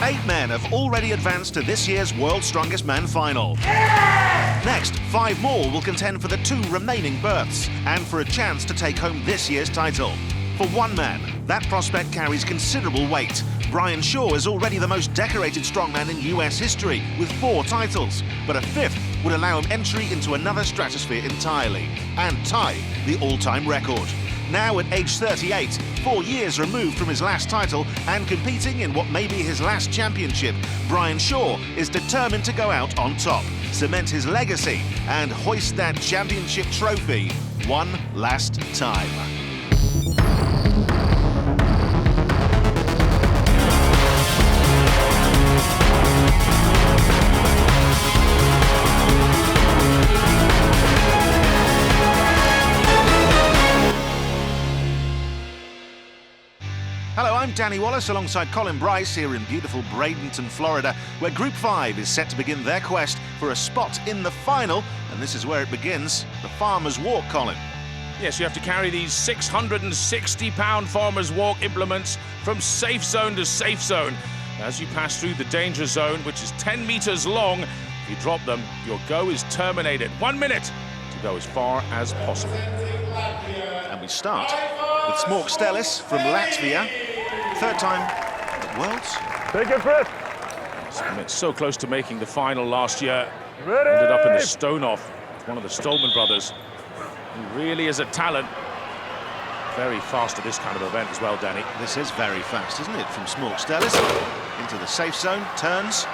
8 men have already advanced to this year's World's Strongest Man final. Next, 5 more will contend for the 2 remaining berths and for a chance to take home this year's title. For one man, that prospect carries considerable weight. Brian Shaw is already the most decorated strongman in US history with 4 titles, but a 5th would allow him entry into another stratosphere entirely and tie the all-time record. Now at age 38, 4 years removed from his last title and competing in what may be his last championship, Brian Shaw is determined to go out on top, cement his legacy and hoist that championship trophy one last time. Hello, I'm Danny Wallace alongside Colin Bryce here in beautiful Bradenton, Florida, where Group 5 is set to begin their quest for a spot in the final, and this is where it begins, the Farmer's Walk, Colin. Yes, you have to carry these 660-pound Farmer's Walk implements from safe zone to safe zone. As you pass through the danger zone, which is 10 meters long, if you drop them, your go is terminated. 1 minute to go as far as possible. And we start with Šmaukstelis from Latvia. 3rd time at Worlds. Take it, Chris. It's so close to making the final last year. Ready? Ended up in the stone-off. One of the Stoltman brothers. He really is a talent. Very fast at this kind of event as well, Danny. This is very fast, isn't it? From Šmaukstelis into the safe zone, turns.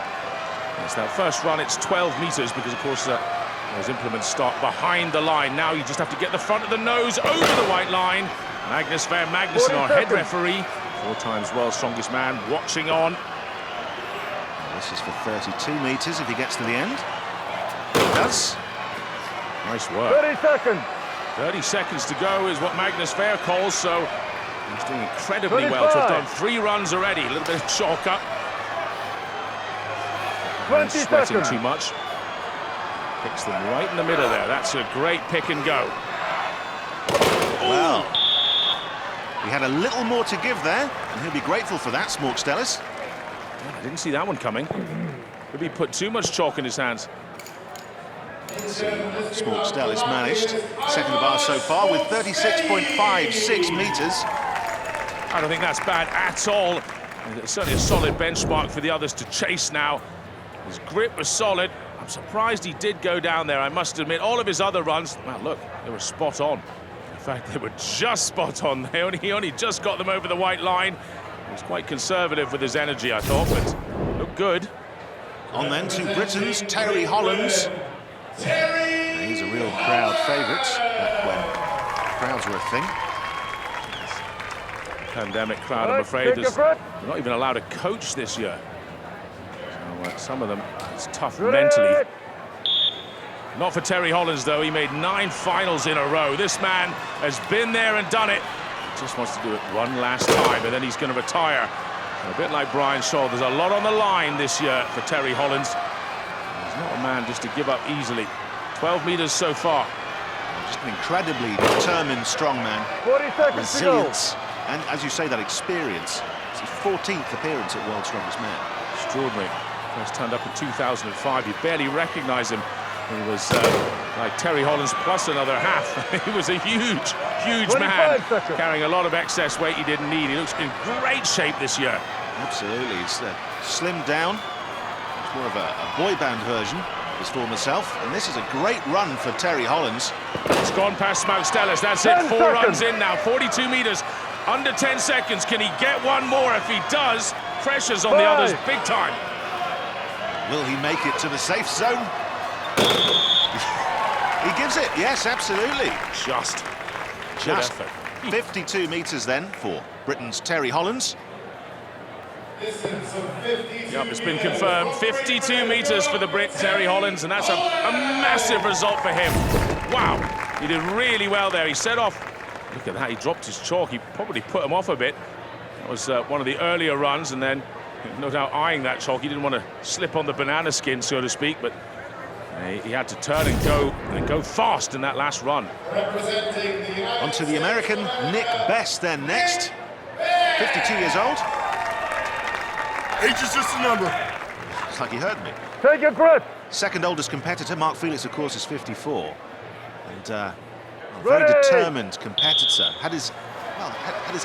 It's that first run, it's 12 meters because, of course, those implements start behind the line. Now you just have to get the front of the nose over the white line. Magnus Ver Magnusson, our head referee, 4 times world's strongest man, watching on. This is for 32 meters if he gets to the end. He does. Nice work. 30 seconds. 30 seconds to go is what Magnus Ver calls, so he's doing incredibly well to have done 3 runs already. A little bit of chalk up. 20 sweating seconds. too much. Picks them right in the middle there. That's a great pick and go. Well, he had a little more to give there, and he'll be grateful for that, Šmaukstelis. I didn't see that one coming. Maybe he put too much chalk in his hands. Šmaukstelis managed. Second bar so far with 36.56 meters. I don't think that's bad at all. It's certainly a solid benchmark for the others to chase now. His grip was solid. I'm surprised he did go down there, I must admit. All of his other runs, well, look, they were spot on. In fact, they were just spot on. He only just got them over the white line. He was quite conservative with his energy, I thought, but looked good. On then to Britain's Terry Hollands. He's a real crowd favourite back when crowds were a thing. Pandemic crowd, I'm afraid. They're not even allowed a coach this year. So some of them, it's tough mentally. Not for Terry Hollands, though. He made 9 finals in a row. This man has been there and done it. He just wants to do it one last time, and then he's going to retire. And a bit like Brian Shaw, there's a lot on the line this year for Terry Hollands. He's not a man just to give up easily. 12 meters so far. Just an incredibly determined strongman. 40 seconds resilience, to go. And as you say, that experience. It's his 14th appearance at World's Strongest Man. Extraordinary. First turned up in 2005. You barely recognize him. He was like Terry Hollands plus another half. He was a huge, huge man, carrying a lot of excess weight he didn't need. He looks in great shape this year. Absolutely. He's slimmed down. It's more of a boy band version of his former self. And this is a great run for Terry Hollands. It's gone past Šmaukstelis. That's it. 4 runs in now. 42 meters. Under 10 seconds. Can he get one more? If he does, pressure's on the others big time. Will he make it to the safe zone? He gives it, yes, absolutely. Just 52 meters then for Britain's Terry Hollands. Yep, it's been confirmed. 52 meters for the Brit, Terry Hollands, and that's a massive result for him. Wow, he did really well there. He set off, look at that, he dropped his chalk. He probably put him off a bit. That was one of the earlier runs, and then no doubt eyeing that chalk. He didn't want to slip on the banana skin, so to speak, but he had to turn and go fast in that last run. On to the American Nick Best then next. 52 years old. Age is just a number. It's like he heard me. Take your breath. Second oldest competitor, Mark Felix, of course, is 54. And a very determined competitor. Had his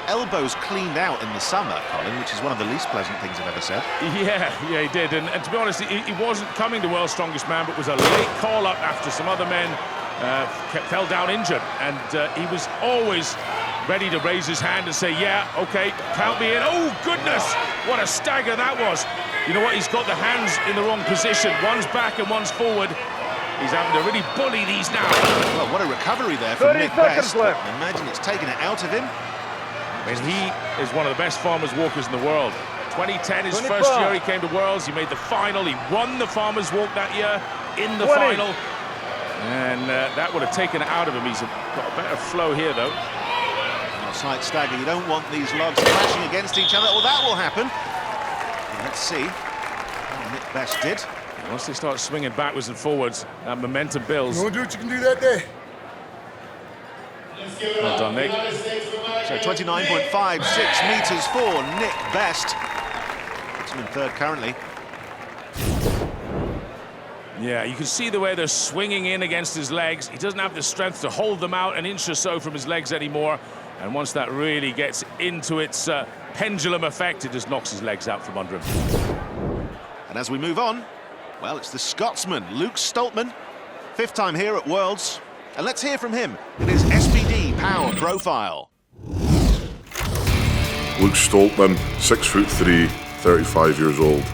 elbows cleaned out in the summer, Colin, which is one of the least pleasant things I've ever said. Yeah, he did. And to be honest, he wasn't coming to World's Strongest Man, but was a late call-up after some other men fell down injured. And he was always ready to raise his hand and say, yeah, OK, count me in. Oh, goodness, what a stagger that was. You know what, he's got the hands in the wrong position. One's back and one's forward. He's having to really bully these now. Well, what a recovery there from Nick Best. Imagine it's taken it out of him. I mean, he is one of the best farmers walkers in the world. 2010, his first year he came to Worlds. He made the final. He won the farmers walk that year in the final. And that would have taken it out of him. He's got a better flow here, though. Slight stagger. You don't want these logs crashing against each other. Well, that will happen. Let's see how Nick Best did. Once they start swinging backwards and forwards, that momentum builds. You want to do what you can do that day. Well done, Nick. So 29.56 metres for Nick Best. Puts him in third currently. Yeah, you can see the way they're swinging in against his legs. He doesn't have the strength to hold them out an inch or so from his legs anymore. And once that really gets into its pendulum effect, it just knocks his legs out from under him. And as we move on, well, it's the Scotsman, Luke Stoltman. 5th time here at Worlds. And let's hear from him in his SPD power profile. Luke Stoltman, 6'3", 35 years old.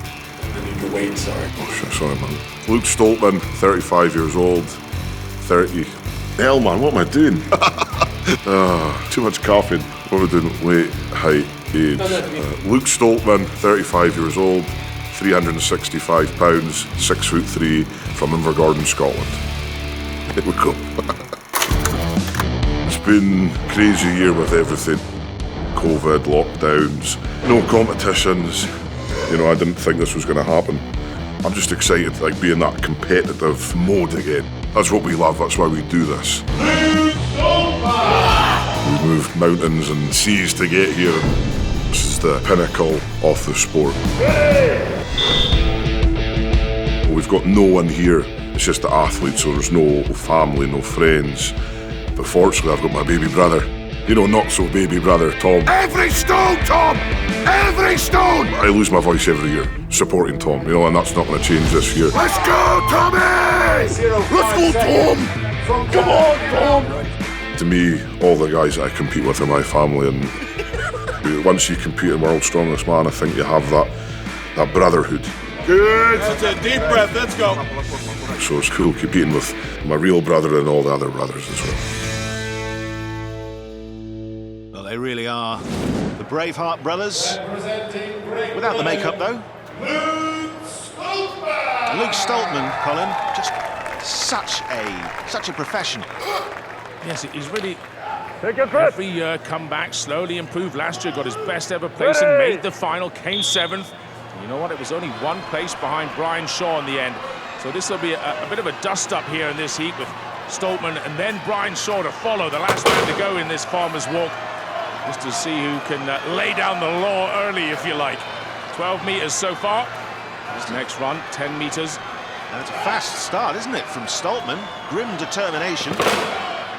The weight, sorry. Oh, shit, sorry, man. Luke Stoltman, 35 years old, 30. Hell, man, what am I doing? Too much caffeine. What am I doing? Weight, height, age. Luke Stoltman, 35 years old, 365 pounds, 6'3", from Invergordon, Scotland. Here we go. It's been a crazy year with everything. COVID, lockdowns, no competitions. You know, I didn't think this was going to happen. I'm just excited to be in that competitive mode again. That's what we love, that's why we do this. We moved mountains and seas to get here, and this is the pinnacle of the sport. We've got no one here, it's just the athletes, so there's no family, no friends. But fortunately, I've got my baby brother. You know, not so baby brother, Tom. Every stone, Tom! Every stone! I lose my voice every year, supporting Tom, you know, and that's not going to change this year. Let's go, Tommy! Let's go, Tom! Come on, Tom! To me, all the guys that I compete with are my family, and once you compete in World's Strongest Man, I think you have that brotherhood. Good. That's a deep breath. Let's go. So it's cool competing with my real brother and all the other brothers as well. Well, they really are the Braveheart brothers. Without the makeup, though. Luke Stoltman, Colin, just such a professional. Yes, he's really every year come back, slowly improved. Last year got his best ever placing, made the final, came 7th. You know what, it was only 1 place behind Brian Shaw in the end. So this will be a bit of a dust-up here in this heat with Stoltman and then Brian Shaw to follow, the last man to go in this farmer's walk, just to see who can lay down the law early, if you like. 12 metres so far. This next run, 10 metres. And it's a fast start, isn't it, from Stoltman? Grim determination.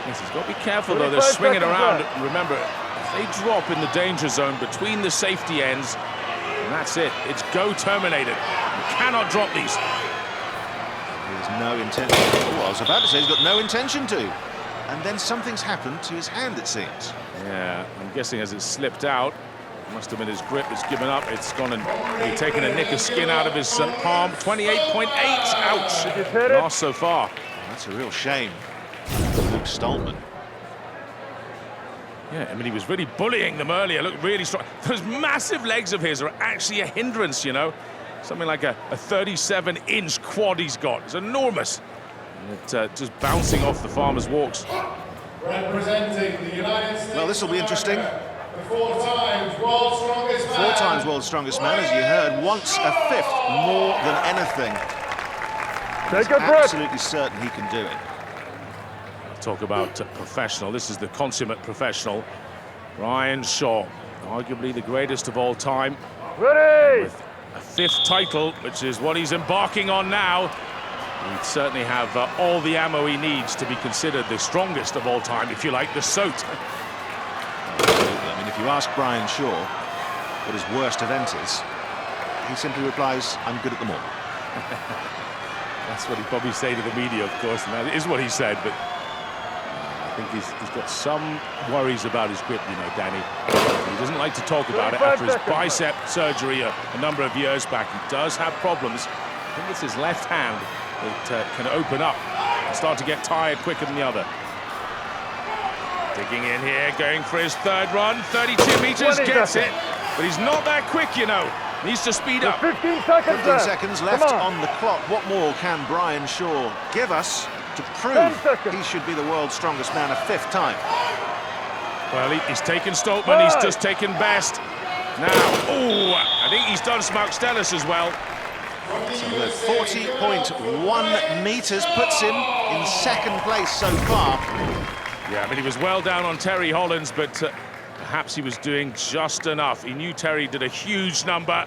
Yes, he's got to be careful, though. They're swinging around. Remember, if they drop in the danger zone between the safety ends, and that's it. It's go terminated. You cannot drop these. He has no intention. Oh, I was about to say he's got no intention to. And then something's happened to his hand, it seems. Yeah, I'm guessing as it slipped out, it must have been his grip. It's given up. It's gone and he's taken a nick of skin out of his palm. 28.8. Ouch. Lost so far. That's a real shame. Luke Stoltman. Yeah, I mean, he was really bullying them earlier. Looked really strong. Those massive legs of his are actually a hindrance, you know. Something like a 37-inch quad he's got. It's enormous. And it, just bouncing off the farmer's walks. Representing the United States. Well, this will be interesting. The 4 times World's Strongest Man. 4 times World's Strongest Man, as you heard. Once a 5th, more than anything. Take a breath. Absolutely certain he can do it. Talk about professional. This is the consummate professional. Brian Shaw, arguably the greatest of all time. Ready! With A 5th title, which is what he's embarking on now. He'd certainly have all the ammo he needs to be considered the strongest of all time, if you like, the SOT. I mean, if you ask Brian Shaw what his worst event is, he simply replies, "I'm good at them all." That's what he'd probably say to the media, of course, and that is what he said, but I think he's got some worries about his grip, you know, Danny. He doesn't like to talk about it. After his bicep surgery a number of years back, he does have problems. I think it's his left hand that can open up and start to get tired quicker than the other. Digging in here, going for his 3rd run, 32 meters, gets it, but he's not that quick, you know. Needs to speed up. 15 seconds 15 seconds left on the clock. What more can Brian Shaw give us to prove he should be the world's strongest man a 5th time? Well, he's taken Stoltman, he's just taken Best. Now, I think he's done Šmaukstelis as well. So the 40.1 meters puts him in 2nd place so far. Yeah, but he was well down on Terry Hollands, but perhaps he was doing just enough. He knew Terry did a huge number.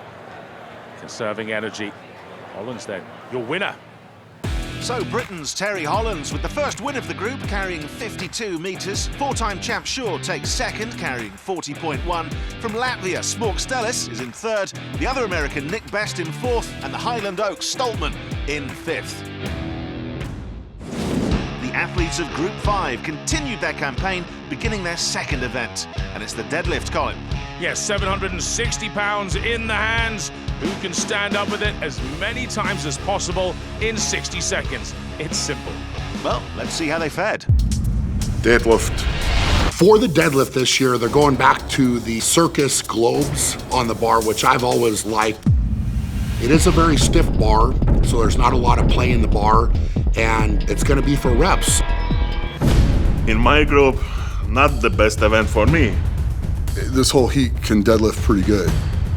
Conserving energy. Hollands then, your winner. So Britain's Terry Hollands with the first win of the group, carrying 52 meters. 4-time champ Shaw takes 2nd, carrying 40.1. From Latvia, Šmaukstelis is in 3rd. The other American, Nick Best, in 4th. And the Highland Oak, Stoltman, in 5th. The athletes of Group 5 continued their campaign, beginning their 2nd event. And it's the deadlift column. Yes, 760 pounds in the hands. Who can stand up with it as many times as possible in 60 seconds? It's simple. Well, let's see how they fared. Deadlift. For the deadlift this year, they're going back to the circus globes on the bar, which I've always liked. It is a very stiff bar, so there's not a lot of play in the bar, and it's going to be for reps. In my group, not the best event for me. This whole heat can deadlift pretty good.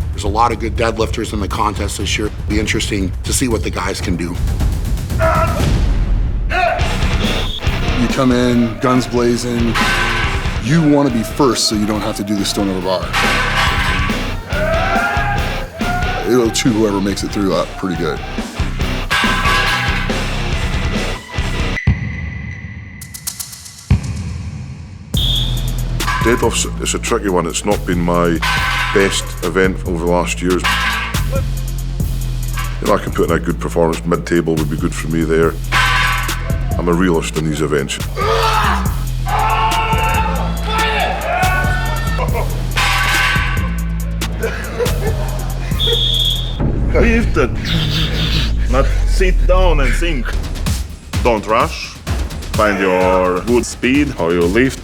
There's a lot of good deadlifters in the contest this year. It'll be interesting to see what the guys can do. You come in, guns blazing. You want to be first so you don't have to do the stone over bar. It'll chew whoever makes it through that pretty good. Deadlift is a tricky one. It's not been my best event over the last years. You know, I can put in a good performance. Mid-table would be good for me there. I'm a realist in these events. Lift it, not sit down and think. Don't rush. Find your good speed, how you lift.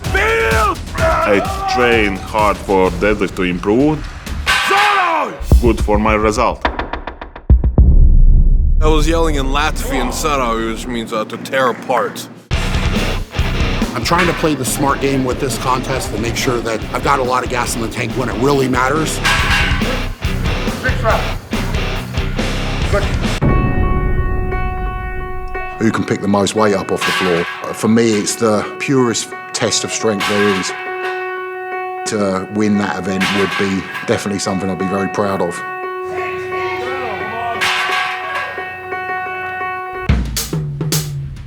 I train hard for deadlift to improve. Good for my result. I was yelling in Latvian Sarau, which means to tear apart. I'm trying to play the smart game with this contest to make sure that I've got a lot of gas in the tank when it really matters. Who can pick the most weight up off the floor? For me, it's the purest test of strength there is. To win that event would be definitely something I'd be very proud of.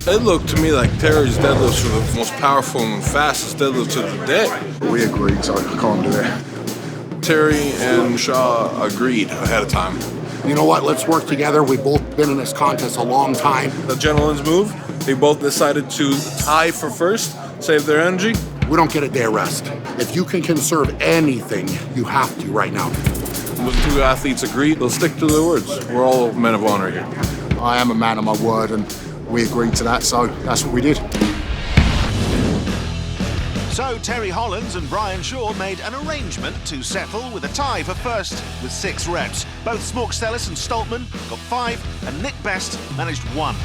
It looked to me like Terry's deadlifts were the most powerful and fastest deadlifts of the day. We agreed, so I can't do it. Terry and Shaw agreed ahead of time. You know what, let's work together. We've both been in this contest a long time. The gentleman's move, they both decided to tie for first, save their energy. We don't get a day of rest. If you can conserve anything, you have to right now. The two athletes agreed, they'll stick to their words. We're all men of honor here. I am a man of my word, and we agreed to that, so that's what we did. So Terry Hollands and Brian Shaw made an arrangement to settle with a tie for first with 6 reps. Both Šmaukstelis and Stoltman got 5, and Nick Best managed 1.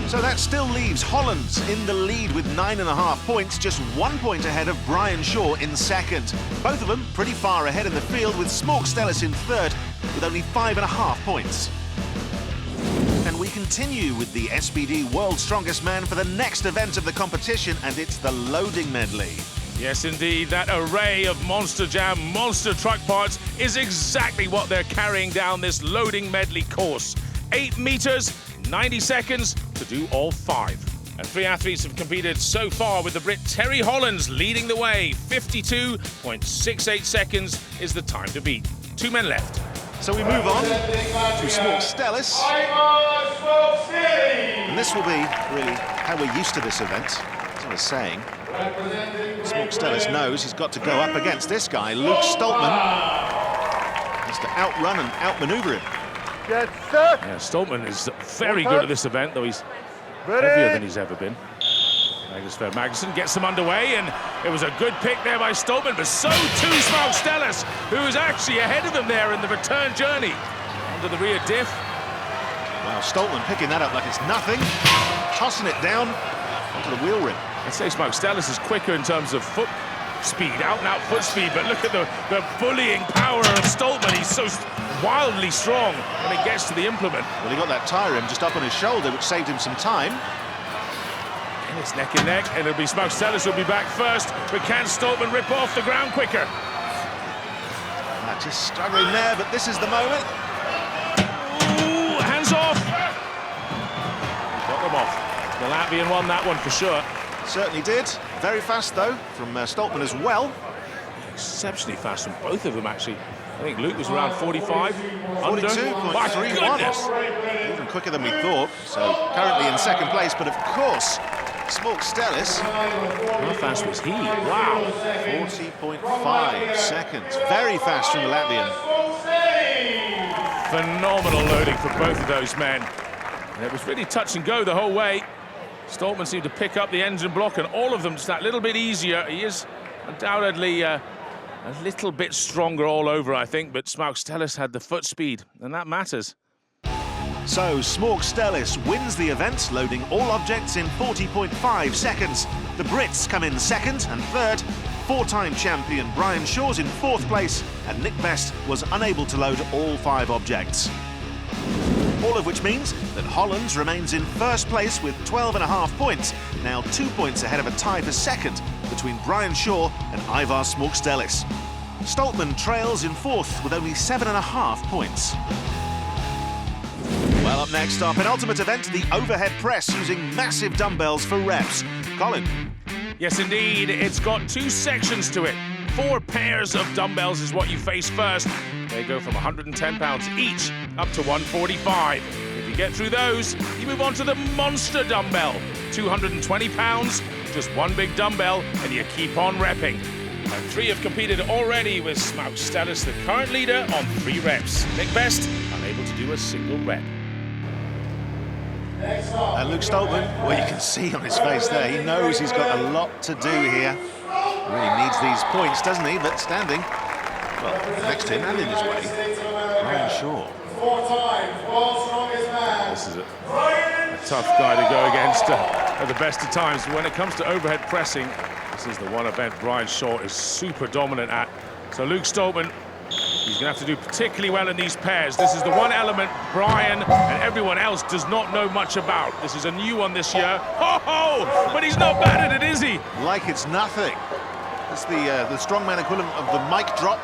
So that still leaves Hollands in the lead with 9.5 points, just 1 point ahead of Brian Shaw in second. Both of them pretty far ahead in the field, with Šmaukstelis in third with only 5.5 points. And we continue with the SBD World's Strongest Man for the next event of the competition, and it's the loading medley. Yes, indeed, that array of Monster Jam, monster truck parts is exactly what they're carrying down this loading medley course. 8 meters, 90 seconds to do all 5. And 3 athletes have competed so far, with the Brit Terry Hollands leading the way. 52.68 seconds is the time to beat. 2 men left. So we move on to 𝗚𝗥𝗢𝗨𝗣. Aivars Šmaukstelis. And this will be really how we're used to this event. As I was saying, 𝗚𝗥𝗢𝗨𝗣 knows he's got to go up against this guy, Luke Stoltman. Has to outrun and outmaneuver him. Get set. Yeah, Stoltman is very good at this event, though he's heavier than he's ever been. Aivars Šmaukstelis gets them underway, and it was a good pick there by Stoltman, but so too Šmaukstelis, who is actually ahead of them there in the return journey. Under the rear diff. Wow, Stoltman picking that up like it's nothing, tossing it down onto the wheel rim. I'd say Šmaukstelis is quicker in terms of foot speed, out-and-out foot speed, but look at the bullying power of Stoltman. He's so wildly strong when he gets to the implement. Well, he got that tire rim just up on his shoulder, which saved him some time. And it's neck and neck, and it'll be Šmaukstelis who'll be back first, but can Stoltman rip off the ground quicker? Just struggling there, but this is the moment. Ooh, hands off! Got them off. The Latvian won that one for sure. Certainly did. Very fast, though, from Stoltman as well. Exceptionally fast from both of them, actually. I think Luke was around 45. 42.31. Even quicker than we thought. So currently in second place, but of course, 𝗚𝗥𝗢𝗨𝗣. How fast was he? Wow. 40.5 seconds. Very fast from the Latvian. Phenomenal loading for both of those men. And it was really touch and go the whole way. Stoltman seemed to pick up the engine block, and all of them just that little bit easier. He is undoubtedly a little bit stronger all over, I think, but Šmaukstelis had the foot speed, and that matters. So 𝗚𝗥𝗢𝗨𝗣 wins the event, loading all objects in 40.5 seconds. The Brits come in second and third. 4-time champion Brian Shaw's in 4th place, and Nick Best was unable to load all 5 objects. All of which means that Hollands remains in first place with 12.5 points, now 2 points ahead of a tie for second between Brian Shaw and Aivars Šmaukstelis. Stoltman trails in 4th with only 7.5 points. Well, up next, our penultimate event, the overhead press using massive dumbbells for reps. Colin. Yes, indeed. It's got 2 sections to it. 4 pairs of dumbbells is what you face first. They go from 110 pounds each up to 145. If you get through those, you move on to the monster dumbbell. 220 pounds, just 1 big dumbbell, and you keep on repping. And 3 have competed already, with Šmaukstelis the current leader on 3 reps. Nick Best unable to do a single rep. And Luke Stoltman, well, you can see on his face there, he knows he's got a lot to do here. Really needs these points, doesn't he? But standing, well, next to him and in his way, Brian Shaw. 4 times world's strongest man. This is a tough guy to go against at the best of times. When it comes to overhead pressing, this is the one event Brian Shaw is super dominant at. So Luke Stoltman, he's going to have to do particularly well in these pairs. This is the one element Brian and everyone else does not know much about. This is a new one this year. Ho-ho! But he's not bad at it, is he? Like it's nothing. It's the strongman equivalent of the mic drop,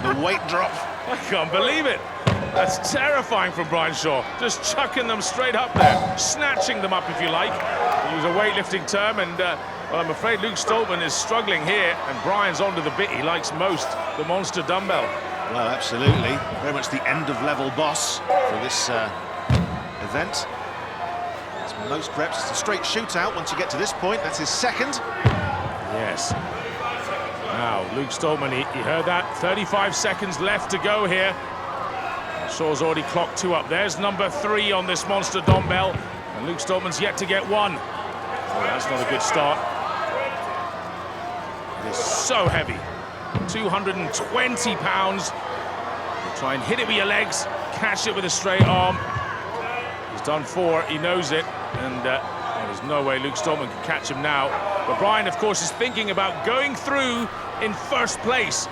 the weight drop. I can't believe it. That's terrifying from Brian Shaw. Just chucking them straight up there, snatching them up, if you like. Use a weightlifting term, and well, I'm afraid Luke Stoltman is struggling here, and Brian's onto the bit he likes most, the monster dumbbell. Well, absolutely. Very much the end-of-level boss for this event. It's most reps. It's a straight shootout once you get to this point. That's his second. Yes. Now, Luke Stoltman, he heard that. 35 seconds left to go here. Shaw's already clocked 2 up. There's number 3 on this monster dumbbell, and Luke Stoltman's yet to get 1. Oh, that's not a good start. It is so heavy. 220 pounds. You try and hit it with your legs, catch it with a straight arm. He's done 4, he knows it, and there's no way Luke Stoltman can catch him now. But Brian, of course, is thinking about going through in first place.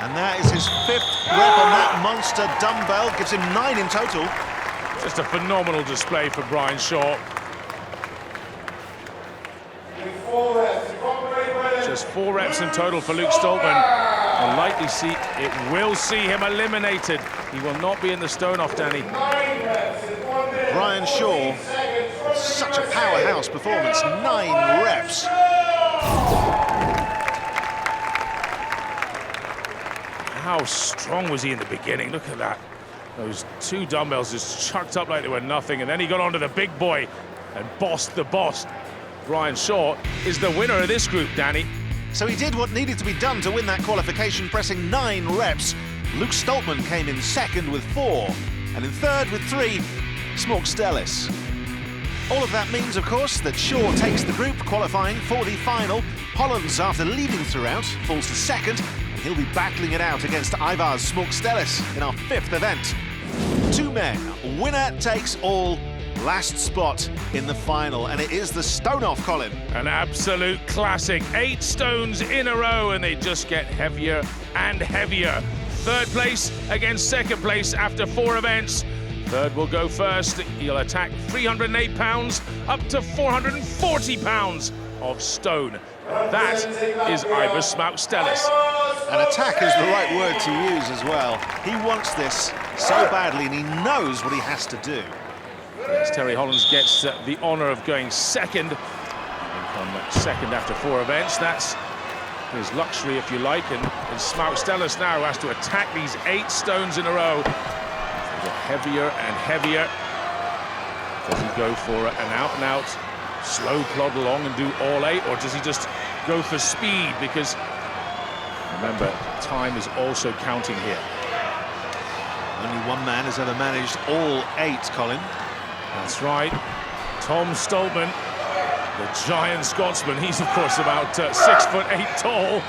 And that is his 5th rep on that monster dumbbell. Gives him 9 in total. Just a phenomenal display for Brian Shaw. 4 reps. There's 4 reps in total for Luke Stoltman. It will see him eliminated. He will not be in the stone-off, Danny. Brian Shaw, such a powerhouse performance, 9 reps. How strong was he in the beginning? Look at that. Those 2 dumbbells just chucked up like they were nothing, and then he got onto the big boy and bossed the boss. Brian Shaw is the winner of this group, Danny. So he did what needed to be done to win that qualification, pressing 9 reps. Luke Stoltman came in second with 4, and in third with 3, Šmaukstelis. All of that means, of course, that Shaw takes the group, qualifying for the final. Hollands, after leading throughout, falls to second, and he'll be battling it out against Aivars Šmaukstelis in our 5th event. 2 men, winner takes all. Last spot in the final, and it is the stone-off, Colin. An absolute classic. 8 stones in a row, and they just get heavier and heavier. 3rd place against 2nd place after 4 events. 3rd will go first. He'll attack 308 pounds up to 440 pounds of stone. That is Aivars Šmaukstelis. And attack is the right word to use as well. He wants this so badly, and he knows what he has to do. As Terry Hollands gets the honour of going second. He'll come second after 4 events. That's his luxury, if you like, and it's Šmaukstelis now who has to attack these 8 stones in a row. They get heavier and heavier. Does he go for an out-and-out slow plod along and do all 8, or does he just go for speed? Because remember, time is also counting here. Only one man has ever managed all 8, Colin. That's right, Tom Stoltman, the giant Scotsman. He's, of course, about 6'8" tall.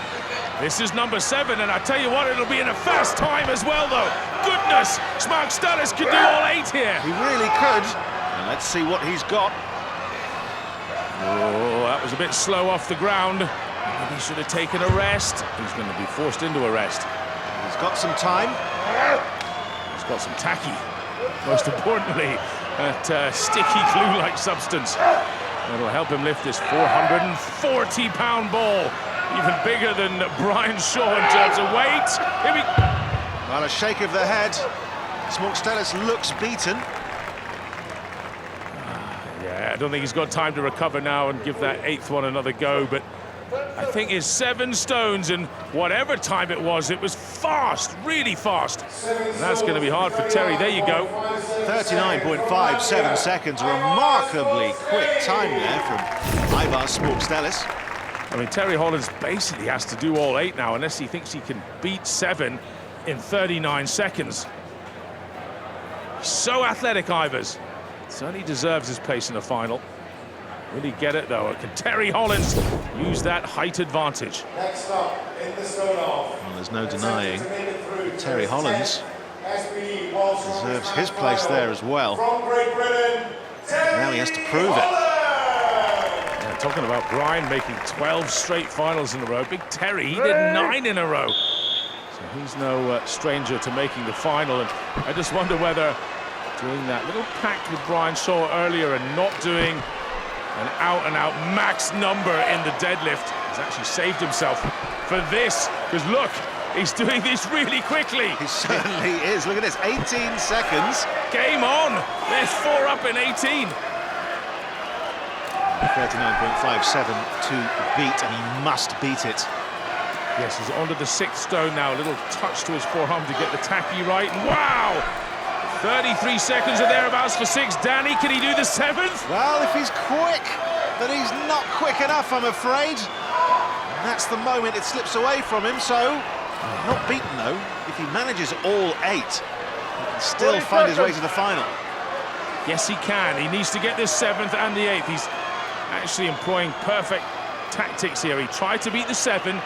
This is number 7, and I tell you what, it'll be in a fast time as well, though. Goodness, Šmaukstelis could do all 8 here. He really could. And let's see what he's got. Oh, that was a bit slow off the ground. Maybe he should have taken a rest. He's going to be forced into a rest. He's got some time. He's got some tacky, most importantly. That sticky glue-like substance. It'll help him lift this 440-pound ball. Even bigger than Brian Shaw in terms of weight. Here we... Well, a shake of the head. Šmaukstelis looks beaten. Yeah, I don't think he's got time to recover now and give that 8th one another go, but I think his 7 stones, and whatever time it was fast, really fast. And that's going to be hard for Terry. There you go. 39.57 seconds. Remarkably quick time there from Aivars Šmaukstelis. I mean, Terry Hollands basically has to do all 8 now, unless he thinks he can beat 7 in 39 seconds. So athletic, Aivars. Certainly deserves his place in the final. Will he get it, though? Can Terry Hollands use that height advantage? Next up in the stone-off. Well, there's no denying Terry Hollands deserves his place there as well. From Great Britain, Now he has to prove it. Yeah, talking about Brian making 12 straight finals in a row. Big Terry, he did 9 in a row. So he's no stranger to making the final. And I just wonder whether doing that little pact with Brian Shaw earlier and not doing an out-and-out max number in the deadlift has actually saved himself for this. Because look, he's doing this really quickly. He certainly is. Look at this, 18 seconds. Game on. There's 4 up in 18. 39.57 to beat, and he must beat it. Yes, he's onto the 6th stone now. A little touch to his forearm to get the tacky right. And wow! 33 seconds or thereabouts for 6. Danny, can he do the 7th? Well, if he's quick, then he's not quick enough, I'm afraid. And that's the moment it slips away from him, so not beaten, though. If he manages all 8, he can still find his way to the final. Yes, he can. He needs to get this 7th and the 8th. He's actually employing perfect tactics here. He tried to beat the 7,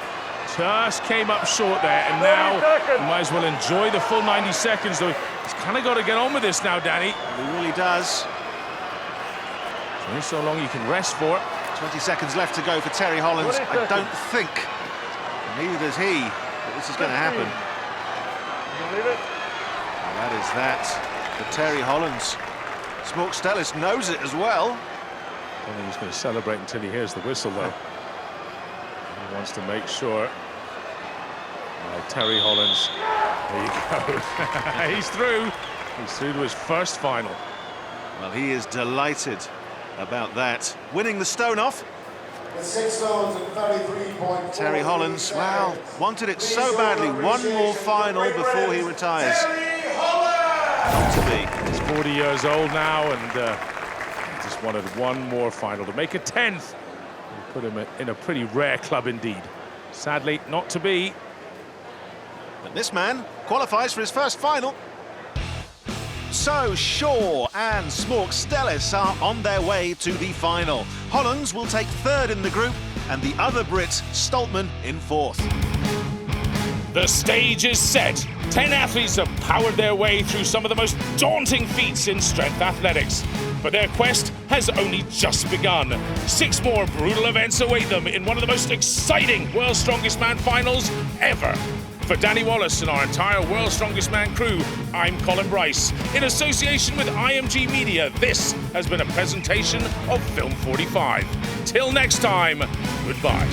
just came up short there, and now he might as well enjoy the full 90 seconds, though. He's kind of got to get on with this now, Danny. He really does. Only so long you can rest for it. 20 seconds left to go for Terry Hollands. I don't think, neither does he, that this is going to happen. Well, that is that for Terry Hollands. Šmaukstelis knows it as well. I don't think he's going to celebrate until he hears the whistle, though. He wants to make sure. Terry Hollands, there you go. He's through. He's through to his first final. Well, he is delighted about that. Winning the stone off. With 6 stones and 33.4. Terry Hollands, well, wanted it so badly. One more final before he retires. Not to be. He's 40 years old now, and he just wanted one more final to make a 10th. Put him in a pretty rare club indeed. Sadly, not to be. But this man qualifies for his first final. So Shaw and Šmaukstelis are on their way to the final. Hollands will take 3rd in the group, and the other Brit, Stoltman, in 4th. The stage is set. 10 athletes have powered their way through some of the most daunting feats in strength athletics. But their quest has only just begun. 6 more brutal events await them in one of the most exciting World's Strongest Man finals ever. For Danny Wallace and our entire World's Strongest Man crew, I'm Colin Bryce. In association with IMG Media, this has been a presentation of Film 45. Till next time, goodbye.